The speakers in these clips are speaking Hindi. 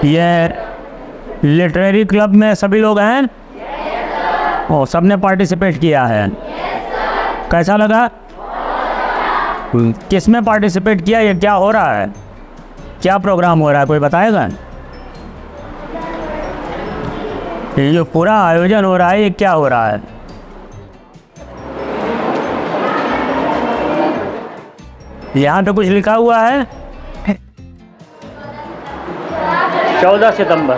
ये लिटरेरी क्लब में सभी लोग हैं? ओ, सबने पार्टिसिपेट किया है। कैसा लगा? किस में पार्टिसिपेट किया? ये क्या हो रहा है? क्या प्रोग्राम हो रहा है, कोई बताएगा? ये जो पूरा आयोजन हो रहा है, ये क्या हो रहा है? यहाँ पे कुछ लिखा हुआ है 14 सितंबर।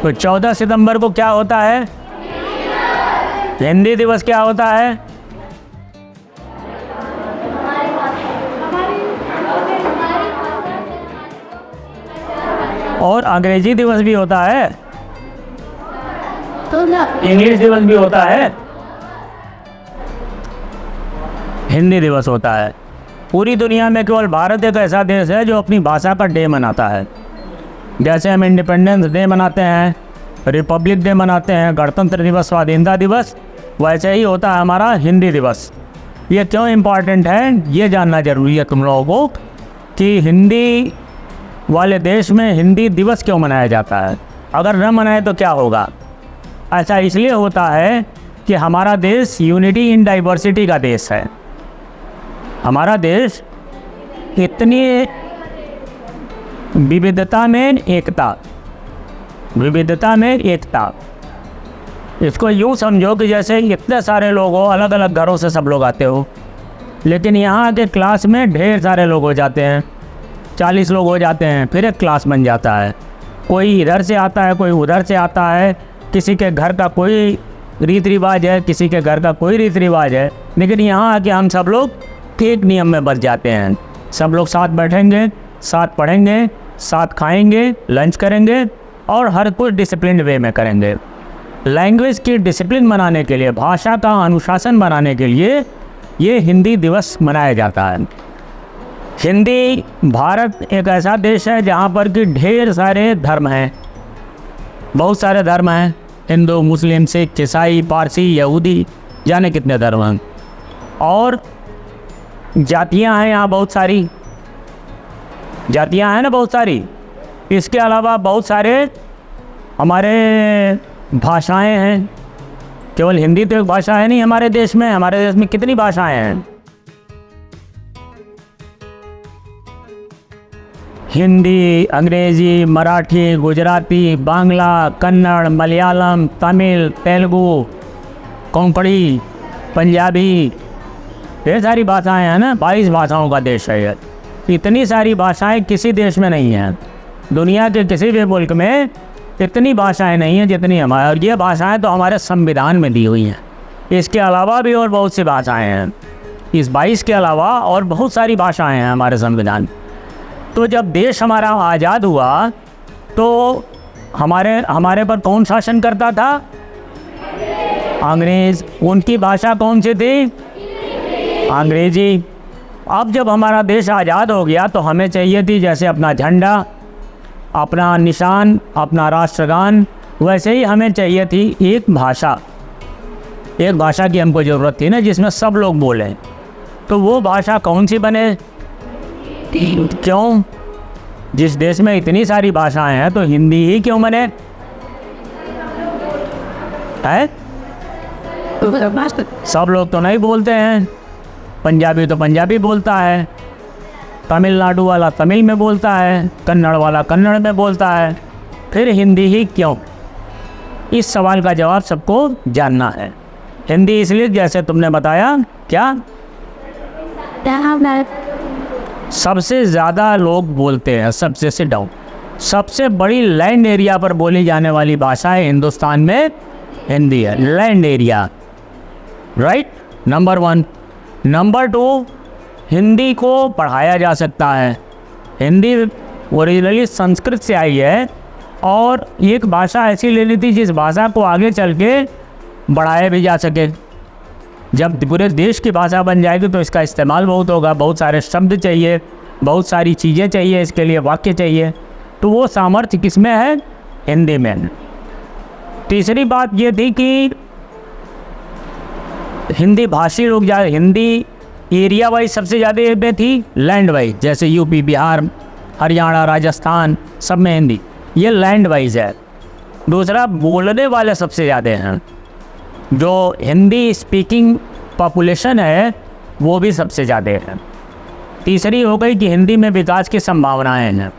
तो 14 सितंबर को क्या होता है? हिंदी दिवस क्या होता है? और अंग्रेजी दिवस भी होता है, इंग्लिश दिवस भी होता है, हिंदी दिवस होता है। पूरी दुनिया में केवल भारत एक ऐसा देश है जो अपनी भाषा का डे मनाता है। जैसे हम इंडिपेंडेंस डे मनाते हैं, रिपब्लिक डे मनाते हैं, गणतंत्र दिवस, स्वाधीनता दिवस, वैसे ही होता है हमारा हिंदी दिवस। ये क्यों इम्पॉर्टेंट है, ये जानना ज़रूरी है तुम लोगों को कि हिंदी वाले देश में हिंदी दिवस क्यों मनाया जाता है। अगर न मनाए तो क्या होगा? ऐसा इसलिए होता है कि हमारा देश यूनिटी इन डाइवर्सिटी का देश है। हमारा देश इतनी विविधता में एकता, विविधता में एकता। इसको यूँ समझो कि जैसे इतने सारे लोग हो, अलग अलग घरों से सब लोग आते हो, लेकिन यहाँ के क्लास में ढेर सारे लोग हो जाते हैं, 40 लोग हो जाते हैं, फिर एक क्लास बन जाता है। कोई इधर से आता है, कोई उधर से आता है, किसी के घर का कोई रीति रिवाज है, किसी के घर का कोई रीति रिवाज है, लेकिन यहाँ आके हम सब लोग एक नियम में बच जाते हैं। सब लोग साथ बैठेंगे, साथ पढ़ेंगे, साथ खाएंगे, लंच करेंगे और हर कुछ डिसिप्लिन वे में करेंगे। लैंग्वेज की डिसिप्लिन बनाने के लिए, भाषा का अनुशासन बनाने के लिए ये हिंदी दिवस मनाया जाता है। हिंदी भारत एक ऐसा देश है जहाँ पर कि ढेर सारे धर्म हैं, बहुत सारे धर्म हैं, हिंदू, मुस्लिम, सिख, ईसाई, पारसी, यहूदी, जाने कितने धर्म हैं। और जातियाँ हैं, यहाँ बहुत सारी जातियाँ हैं ना, बहुत सारी। इसके अलावा बहुत सारे हमारे भाषाएं हैं। केवल हिंदी तो एक भाषा है नहीं हमारे देश में। हमारे देश में कितनी भाषाएं हैं? हिंदी, अंग्रेजी, मराठी, गुजराती, बांग्ला, कन्नड़, मलयालम, तमिल, तेलुगु, कोंकणी, पंजाबी, ढेर सारी भाषाएं हैं ना। 22 भाषाओं का देश है ये। इतनी सारी भाषाएं किसी देश में नहीं हैं। दुनिया के किसी भी मुल्क में इतनी भाषाएं नहीं हैं जितनी हमारे। और ये भाषाएं तो हमारे संविधान में दी हुई हैं। इसके अलावा भी और बहुत सी भाषाएं हैं। इस 22 के अलावा और बहुत सारी भाषाएं हैं हमारे संविधान। तो जब देश हमारा आज़ाद हुआ तो हमारे पर कौन शासन करता था? अंग्रेज़। उनकी भाषा कौन सी थी? अंग्रेजी। अब जब हमारा देश आज़ाद हो गया तो हमें चाहिए थी जैसे अपना झंडा, अपना निशान, अपना राष्ट्रगान, वैसे ही हमें चाहिए थी एक भाषा। एक भाषा की हमको ज़रूरत थी ना जिसमें सब लोग बोलें। तो वो भाषा कौन सी बने? क्यों? जिस देश में इतनी सारी भाषाएं हैं तो हिंदी ही क्यों बने? है? सब लोग तो नहीं बोलते हैं। पंजाबी तो पंजाबी बोलता है, तमिलनाडु वाला तमिल में बोलता है, कन्नड़ वाला कन्नड़ में बोलता है, फिर हिंदी ही क्यों? इस सवाल का जवाब सबको जानना है। हिंदी इसलिए जैसे तुमने बताया, क्या सबसे ज़्यादा लोग बोलते हैं, सबसे से डाउन सबसे बड़ी लैंड एरिया पर बोली जाने वाली भाषा है हिंदुस्तान में हिंदी है। Land area, right, number 1। Number 2, Hindi को पढ़ाया जा सकता है। हिंदी ओरिजिनली संस्कृत से आई है और एक भाषा ऐसी लेनी थी जिस भाषा को आगे चल के बढ़ाया भी जा सके। जब पूरे देश की भाषा बन जाएगी तो इसका इस्तेमाल बहुत होगा, बहुत सारे शब्द चाहिए, बहुत सारी चीज़ें चाहिए, इसके लिए वाक्य चाहिए। तो वो सामर्थ्य किस में है? हिंदी में। तीसरी बात ये थी कि हिंदी भाषी लोग हिंदी एरिया वाइज सबसे ज़्यादा में थी, लैंड वाइज जैसे यूपी, बिहार, हरियाणा, राजस्थान, सब में हिंदी, ये लैंड वाइज है। दूसरा, बोलने वाले सबसे ज़्यादा हैं, जो हिंदी स्पीकिंग पॉपुलेशन है वो भी सबसे ज़्यादा है। तीसरी हो गई कि हिंदी में विकास की संभावनाएं हैं।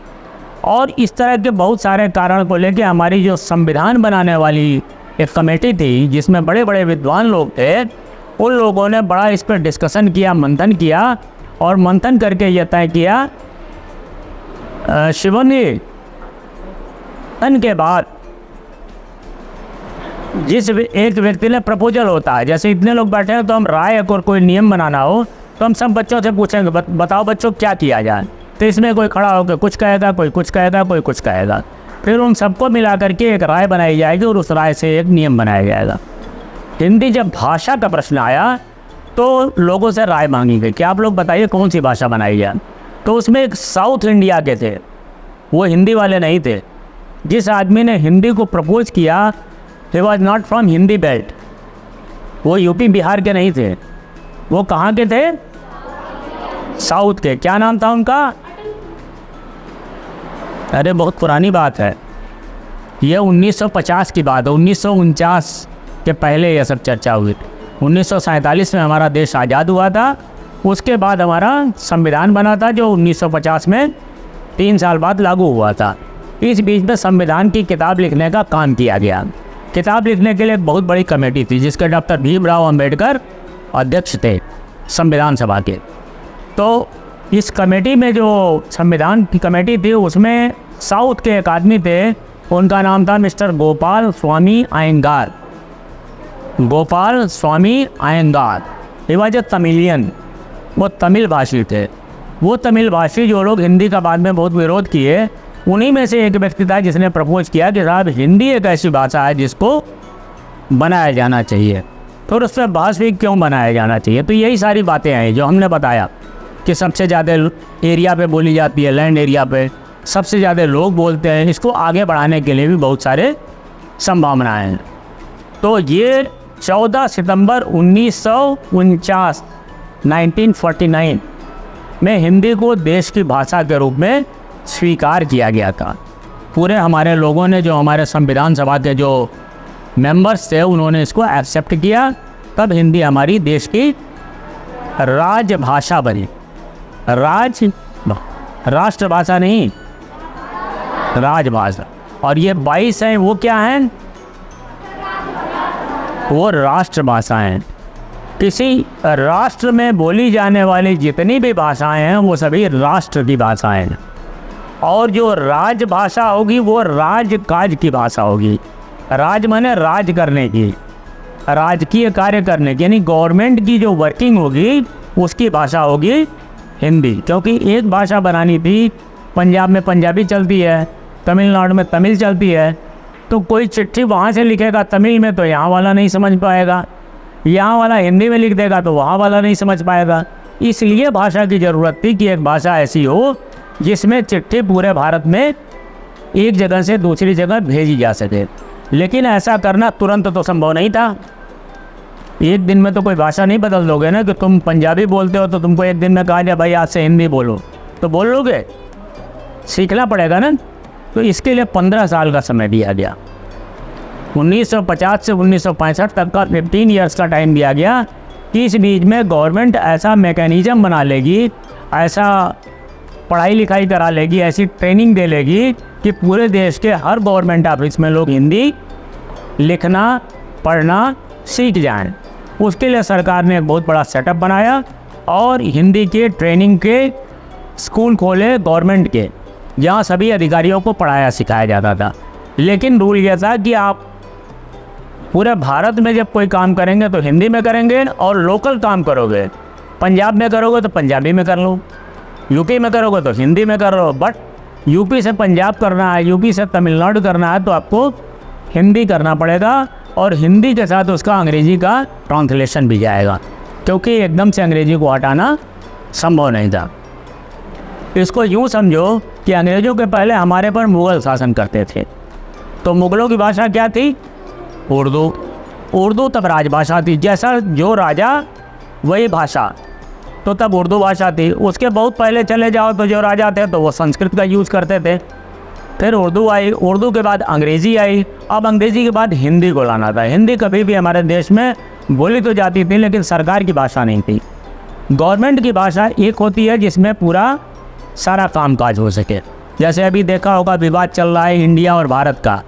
और इस तरह के बहुत सारे कारण को लेकर हमारी जो संविधान बनाने वाली एक कमेटी थी, जिसमें बड़े बड़े विद्वान लोग थे, उन लोगों ने बड़ा इस पर डिस्कशन किया, मंथन किया, और मंथन करके यह तय किया शिवन के बाद जिस एक व्यक्ति ने प्रपोजल होता है, जैसे इतने लोग बैठे हैं तो हम राय और कोई नियम बनाना हो तो हम सब बच्चों से पूछेंगे बताओ बच्चों क्या किया जाए। तो इसमें कोई खड़ा होकर कुछ कहेगा, कोई कुछ कहेगा, कोई कुछ कहेगा, फिर उन सबको मिला करके एक राय बनाई जाएगी और उस राय से एक नियम बनाया जाएगा। हिंदी जब भाषा का प्रश्न आया तो लोगों से राय मांगी गई कि आप लोग बताइए कौन सी भाषा बनाई जाए। तो उसमें एक साउथ इंडिया के थे, वो हिंदी वाले नहीं थे। जिस आदमी ने हिंदी को प्रपोज किया, he was not from Hindi belt, वो यूपी बिहार के नहीं थे, वो कहाँ के थे? साउथ के। क्या नाम था उनका? अरे बहुत पुरानी बात है, ये 1950 की बात है, 1949 के पहले यह सब चर्चा हुई। 1947 में हमारा देश आज़ाद हुआ था, उसके बाद हमारा संविधान बना था जो 1950 में 3 साल बाद लागू हुआ था। इस बीच में संविधान की किताब लिखने का काम किया गया। किताब लिखने के लिए एक बहुत बड़ी कमेटी थी जिसके डॉक्टर भीमराव अंबेडकर अध्यक्ष थे संविधान सभा के। तो इस कमेटी में जो संविधान की कमेटी थी उसमें साउथ के एक आदमी थे, उनका नाम था mister Gopal Swami Iyengar. Gopal Swami Iyengar, he was a Tamilian, वो तमिल भाषी थे। वो तमिल भाषी जो लोग हिंदी का बाद में बहुत विरोध किए, उन्हीं में से एक व्यक्ति था जिसने प्रपोज किया कि साहब हिंदी एक ऐसी भाषा है जिसको बनाया जाना चाहिए, तो उस पर बहस भी क्यों बनाया जाना चाहिए। तो यही सारी बातें हैं जो हमने बताया कि सबसे ज़्यादा एरिया पे बोली जाती है, लैंड एरिया पे सबसे ज़्यादा लोग बोलते हैं। इसको आगे बढ़ाने के लिए भी बहुत सारे संभावनाएं हैं। तो ये 14 सितंबर 1949 1949 में हिंदी को देश की भाषा के रूप में स्वीकार किया गया था। पूरे हमारे लोगों ने, जो हमारे संविधान सभा के जो मेंबर्स थे, उन्होंने इसको एक्सेप्ट किया, तब हिंदी हमारी देश की राजभाषा बनी। राष्ट्रभाषा नहीं, राजभाषा। और ये 22 हैं, वो क्या हैं? वो राष्ट्रभाषा हैं। किसी राष्ट्र में बोली जाने वाली जितनी भी भाषाएं हैं वो सभी राष्ट्र की भाषाएं हैं। और जो राजभाषा होगी वो राजकाज की भाषा होगी। राज माने राज करने की, राजकीय कार्य करने की, यानी गवर्नमेंट की जो वर्किंग होगी उसकी भाषा होगी हिंदी। क्योंकि एक भाषा बनानी थी, पंजाब में पंजाबी चलती है, तमिलनाडु में तमिल चलती है, तो कोई चिट्ठी वहाँ से लिखेगा तमिल में तो यहाँ वाला नहीं समझ पाएगा, यहाँ वाला हिंदी में लिख देगा तो वहाँ वाला नहीं समझ पाएगा। इसलिए भाषा की ज़रूरत थी कि एक भाषा ऐसी हो जिसमें चिट्ठी पूरे भारत में एक जगह से दूसरी जगह भेजी जा सके। लेकिन ऐसा करना तुरंत तो संभव नहीं था। एक दिन में तो कोई भाषा नहीं बदल दोगे ना, कि तुम पंजाबी बोलते हो तो तुमको एक दिन में कहा जाए भाई आज से हिंदी बोलो, तो बोल लोगे? सीखना पड़ेगा ना। तो इसके लिए 15 साल का समय दिया गया। 1950 से 1965 तक का 15 ईयर्स का टाइम दिया गया कि इस बीच में गवर्नमेंट ऐसा मैकेनिज़्म बना लेगी, ऐसा पढ़ाई लिखाई करा लेगी, ऐसी ट्रेनिंग दे लेगी कि पूरे देश के हर गवर्नमेंट ऑफिस में लोग हिंदी लिखना पढ़ना सीख जाएं। उसके लिए सरकार ने एक बहुत बड़ा सेटअप बनाया और हिंदी के ट्रेनिंग के स्कूल खोले गवर्नमेंट के, जहाँ सभी अधिकारियों को पढ़ाया सिखाया जाता था। लेकिन रूल यह था कि आप पूरे भारत में जब कोई काम करेंगे तो हिंदी में करेंगे, और लोकल काम करोगे, पंजाब में करोगे तो पंजाबी में कर लो, यूपी में करोगे तो हिंदी में कर लो। बट यूपी से पंजाब करना है, यूपी से तमिलनाडु करना है तो आपको हिंदी करना पड़ेगा, और हिंदी के साथ उसका अंग्रेजी का ट्रांसलेशन भी जाएगा, क्योंकि एकदम से अंग्रेजी को हटाना संभव नहीं था। इसको यूँ समझो कि अंग्रेज़ों के पहले हमारे पर मुग़ल शासन करते थे, तो मुग़लों की भाषा क्या थी? उर्दू। उर्दू तब राजभाषा थी, जैसा जो राजा वही भाषा। तो तब उर्दू भाषा थी। उसके बहुत पहले चले जाओ तो जो राजा थे तो वो संस्कृत का यूज़ करते थे। फिर उर्दू आई, उर्दू के बाद अंग्रेज़ी आई, अब अंग्रेज़ी के बाद हिंदी को लाना था। हिंदी कभी भी हमारे देश में बोली तो जाती थी लेकिन सरकार की भाषा नहीं थी। गवर्नमेंट की भाषा एक होती है जिसमें पूरा सारा कामकाज हो सके। जैसे अभी देखा होगा विवाद चल रहा है इंडिया और भारत का,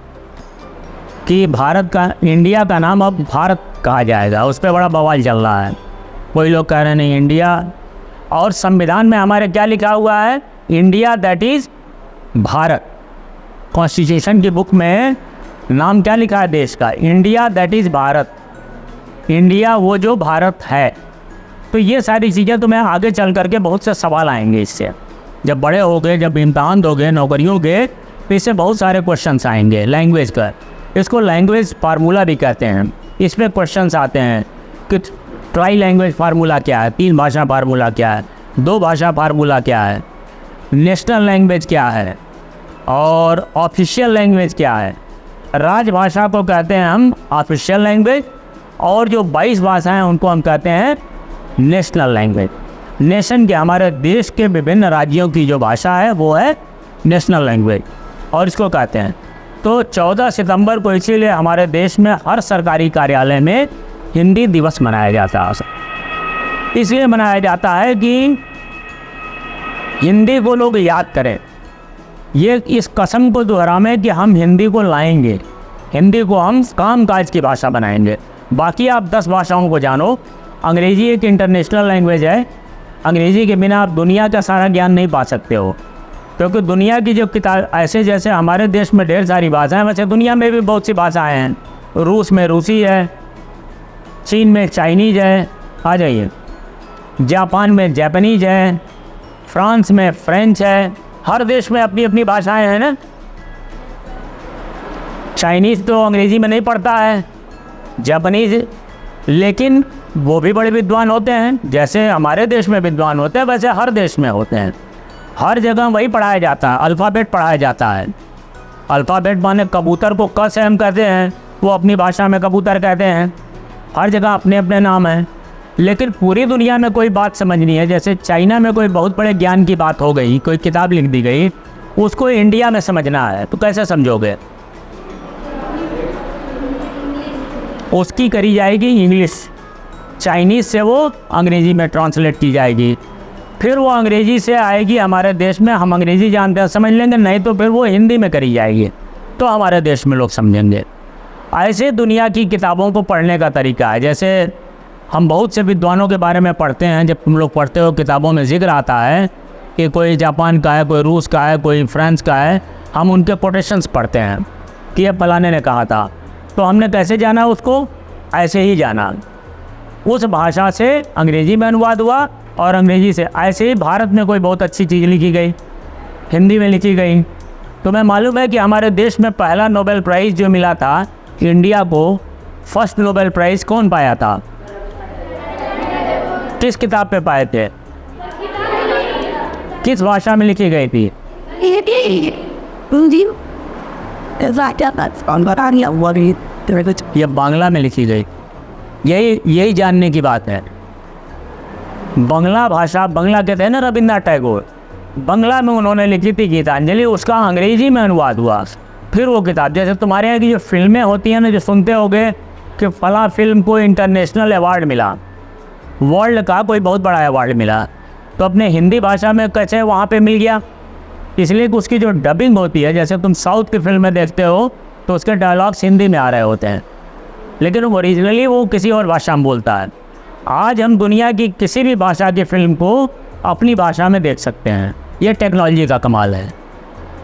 कि भारत का, इंडिया का नाम अब भारत कहा जाएगा, उस पर बड़ा बवाल चल रहा है। कोई लोग कह रहे हैं नहीं इंडिया, और संविधान में हमारे क्या लिखा हुआ है, India that is Bharat. Constitution की बुक में नाम क्या लिखा है देश का, India that is Bharat, India वो जो भारत है। तो ये सारी चीज़ें तुम्हें आगे चल करके बहुत से सवाल आएंगे इससे। जब बड़े हो गए, जब इम्तहान दोगे, नौकरियों के, तो इससे बहुत सारे क्वेश्चंस आएंगे लैंग्वेज का। इसको लैंग्वेज फार्मूला भी कहते हैं। इसमें क्वेश्चंस आते हैं कि ट्राई लैंग्वेज फार्मूला क्या है, 3 भाषा फार्मूला क्या है, 2 भाषा फार्मूला क्या है, नेशनल लैंग्वेज क्या है और ऑफिशियल लैंग्वेज क्या है। राजभाषा को कहते हैं हम ऑफिशियल लैंग्वेज, और जो 22 भाषाएं उनको हम कहते हैं नेशनल लैंग्वेज। नेशन के, हमारे देश के विभिन्न राज्यों की जो भाषा है वो है नेशनल लैंग्वेज, और इसको कहते हैं। तो 14 सितंबर को इसीलिए हमारे देश में हर सरकारी कार्यालय में हिंदी दिवस मनाया जाता है। इसलिए मनाया जाता है कि हिंदी को लोग याद करें, ये इस कसम को दोहराएं कि हम हिंदी को लाएंगे, हिंदी को हम कामकाज की भाषा बनाएंगे। बाकी आप 10 भाषाओं को जानो, अंग्रेज़ी एक इंटरनेशनल लैंग्वेज है। अंग्रेज़ी के बिना आप दुनिया का सारा ज्ञान नहीं पा सकते हो, क्योंकि दुनिया की जो किताब, ऐसे जैसे हमारे देश में ढेर सारी भाषाएं, वैसे दुनिया में भी बहुत सी भाषाएं हैं। रूस में रूसी है, चीन में चाइनीज़ है, आ जाइए, जापान में जापानीज़ है, फ्रांस में फ्रेंच है। हर देश में अपनी अपनी भाषाएं हैं ना। चाइनीज़ तो अंग्रेज़ी में नहीं पढ़ता है, जापानीज़, लेकिन वो भी बड़े विद्वान होते हैं। जैसे हमारे देश में विद्वान होते हैं वैसे हर देश में होते हैं। हर जगह वही पढ़ाया जाता है, अल्फ़ाबेट पढ़ाया जाता है। अल्फ़ाबेट माने कबूतर को क से हम कहते हैं, वो अपनी भाषा में कबूतर कहते हैं। हर जगह अपने अपने नाम हैं, लेकिन पूरी दुनिया में कोई बात समझनी है। जैसे चाइना में कोई बहुत बड़े ज्ञान की बात हो गई, कोई किताब लिख दी गई, उसको इंडिया में समझना है तो कैसे समझोगे? उसकी करी जाएगी इंग्लिश, चाइनीज़ से वो अंग्रेज़ी में ट्रांसलेट की जाएगी, फिर वो अंग्रेज़ी से आएगी हमारे देश में। हम अंग्रेज़ी जानते हैं, समझ लेंगे, नहीं तो फिर वो हिंदी में करी जाएगी तो हमारे देश में लोग समझेंगे। ऐसे दुनिया की किताबों को पढ़ने का तरीका है। जैसे हम बहुत से विद्वानों के बारे में पढ़ते हैं, जब तुम लोग पढ़ते हो किताबों में जिक्र आता है कि कोई जापान का है, कोई रूस का है, कोई फ्रांस का है, हम उनके कोटेशंस पढ़ते हैं कि ये फलाने ने कहा था। तो हमने कैसे जाना उसको? ऐसे ही जाना, उस भाषा से अंग्रेज़ी में अनुवाद हुआ और अंग्रेज़ी से। ऐसे ही भारत में कोई बहुत अच्छी चीज़ लिखी गई, हिंदी में लिखी गई। तुम्हें मालूम है कि हमारे देश में पहला नोबेल प्राइज़ जो मिला था इंडिया को, फर्स्ट नोबेल प्राइज़ कौन पाया था? किस किताब पे पाए थे? किस भाषा में लिखी गई थी? ये बांग्ला में लिखी गई। यही जानने की बात है। बांग्ला भाषा, बांग्ला कहते हैं ना रविंद्रनाथ टैगोर, बांग्ला में उन्होंने लिखी थी गीतांजलि, उसका अंग्रेज़ी में अनुवाद हुआ। फिर वो किताब, जैसे तुम्हारे यहाँ की जो फिल्में होती हैं ना, जो सुनते होगे कि फला फिल्म को इंटरनेशनल अवार्ड मिला, वर्ल्ड का कोई बहुत बड़ा अवार्ड मिला, तो अपने हिंदी भाषा में कैसे वहाँ पे मिल गया? इसलिए कि उसकी जो डबिंग होती है, जैसे तुम साउथ की फिल्में देखते हो तो उसके डायलॉग्स हिंदी में आ रहे होते हैं, लेकिन ओरिजिनली वो किसी और भाषा में बोलता है। आज हम दुनिया की किसी भी भाषा की फिल्म को अपनी भाषा में देख सकते हैं। ये टेक्नोलॉजी का कमाल है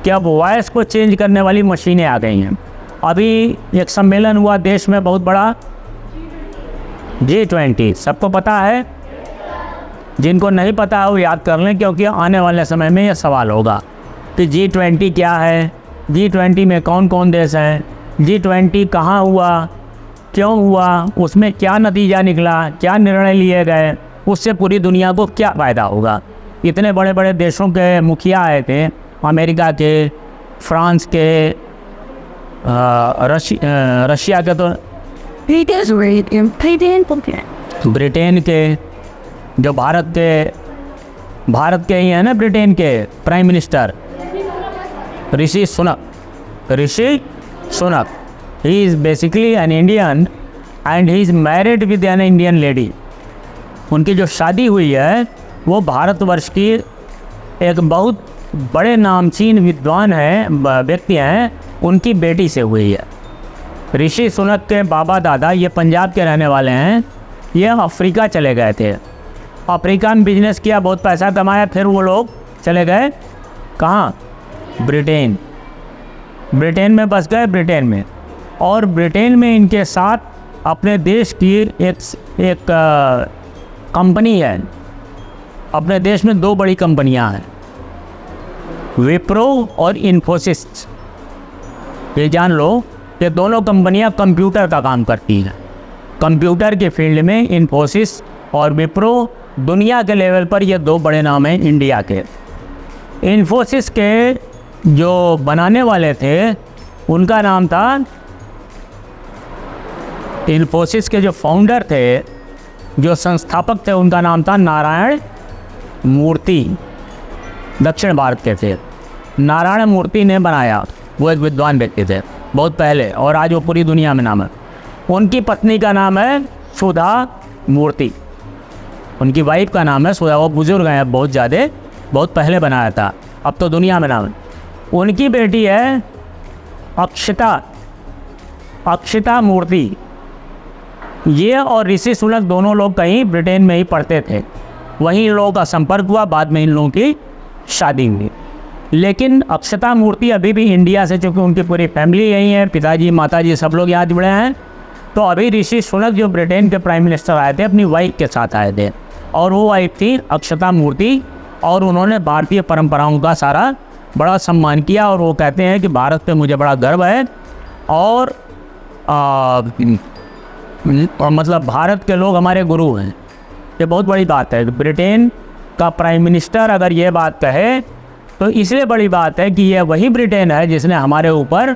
कि अब वॉइस को चेंज करने वाली मशीनें आ गई हैं। अभी एक सम्मेलन हुआ देश में बहुत बड़ा, G20, सबको पता है? जिनको नहीं पता है वो याद कर लें, क्योंकि आने वाले समय में ये सवाल होगा कि G20 क्या है, G20 में कौन कौन देश हैं, G20 कहाँ हुआ, क्यों हुआ, उसमें क्या नतीजा निकला, क्या निर्णय लिए गए, उससे पूरी दुनिया को क्या फ़ायदा होगा। इतने बड़े बड़े देशों के मुखिया आए थे, अमेरिका के, फ्रांस के, रशिया के, तो ब्रिटेन के, जो भारत के ही हैं ना, ब्रिटेन के prime minister Rishi Sunak. He is basically an Indian and he is married with an Indian lady. उनकी जो शादी हुई है वो भारतवर्ष की एक बहुत बड़े नामचीन विद्वान हैं, व्यक्ति हैं, उनकी बेटी से हुई है। ऋषि सुनक के बाबा दादा ये पंजाब के रहने वाले हैं। ये अफ्रीका चले गए थे, अफ्रीका में बिजनेस किया, बहुत पैसा कमाया, फिर वो लोग चले गए कहाँ? ब्रिटेन में बस गए, ब्रिटेन में। और ब्रिटेन में इनके साथ अपने देश की एक कंपनी है। अपने देश में 2 बड़ी कंपनियां हैं, विप्रो और इन्फोसिस। ये जान लो कि दोनों कंपनियां कंप्यूटर का काम करती हैं। कंप्यूटर के फील्ड में इन्फोसिस और विप्रो दुनिया के लेवल पर ये 2 बड़े नाम हैं इंडिया के। इन्फोसिस के जो बनाने वाले थे उनका नाम था, इन्फोसिस के जो फाउंडर थे, जो संस्थापक थे, उनका नाम था नारायण मूर्ति। दक्षिण भारत के थे। नारायण मूर्ति ने बनाया, वो एक विद्वान व्यक्ति थे बहुत पहले, और आज वो पूरी दुनिया में नाम है। उनकी पत्नी का नाम है सुधा मूर्ति। उनकी वाइफ का नाम है सुधा। वो बुजुर्ग हैं बहुत ज़्यादा, बहुत पहले बनाया था, अब तो दुनिया में नाम है। उनकी बेटी है अक्षिता मूर्ति। ये और ऋषि सुनक दोनों लोग कहीं ब्रिटेन में ही पढ़ते थे, वहीं इन लोगों का संपर्क हुआ, बाद में इन लोगों की शादी हुई। लेकिन अक्षता मूर्ति अभी भी इंडिया से, चूँकि उनकी पूरी फैमिली यहीं है, पिताजी माताजी सब लोग यहाँ जुड़े हैं, तो अभी ऋषि सुनक जो ब्रिटेन के प्राइम मिनिस्टर आए थे अपनी वाइफ के साथ आए थे, और वो वाइफ थी अक्षता मूर्ति। और उन्होंने भारतीय परंपराओं का सारा बड़ा सम्मान किया, और वो कहते हैं कि भारत पे मुझे बड़ा गर्व है, और मतलब भारत के लोग हमारे गुरु हैं। ये बहुत बड़ी बात है। ब्रिटेन का प्राइम मिनिस्टर अगर ये बात कहे तो इसलिए बड़ी बात है कि ये वही ब्रिटेन है जिसने हमारे ऊपर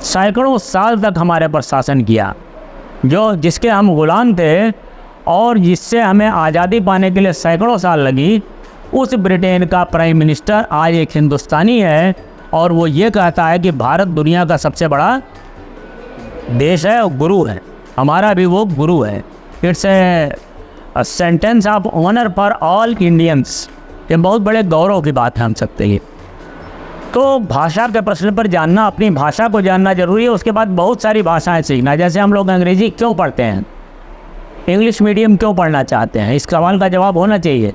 सैकड़ों साल तक हमारे पर शासन किया, जिसके हम गुलाम थे, और जिससे हमें आज़ादी पाने के लिए सैकड़ों साल लगी। उस ब्रिटेन का प्राइम मिनिस्टर आज एक हिंदुस्तानी है, और वो ये कहता है कि भारत दुनिया का सबसे बड़ा देश है और गुरु है, हमारा भी वो गुरु है। It's a sentence of honour for all Indians. ये बहुत बड़े गौरव की बात है हम सकते हैं। तो भाषा के प्रश्न पर जानना, अपनी भाषा को जानना जरूरी है। उसके बाद बहुत सारी भाषाएं सीखना। जैसे हम लोग अंग्रेजी क्यों पढ़ते हैं, इंग्लिश मीडियम क्यों पढ़ना चाहते हैं, इस सवाल का जवाब होना चाहिए।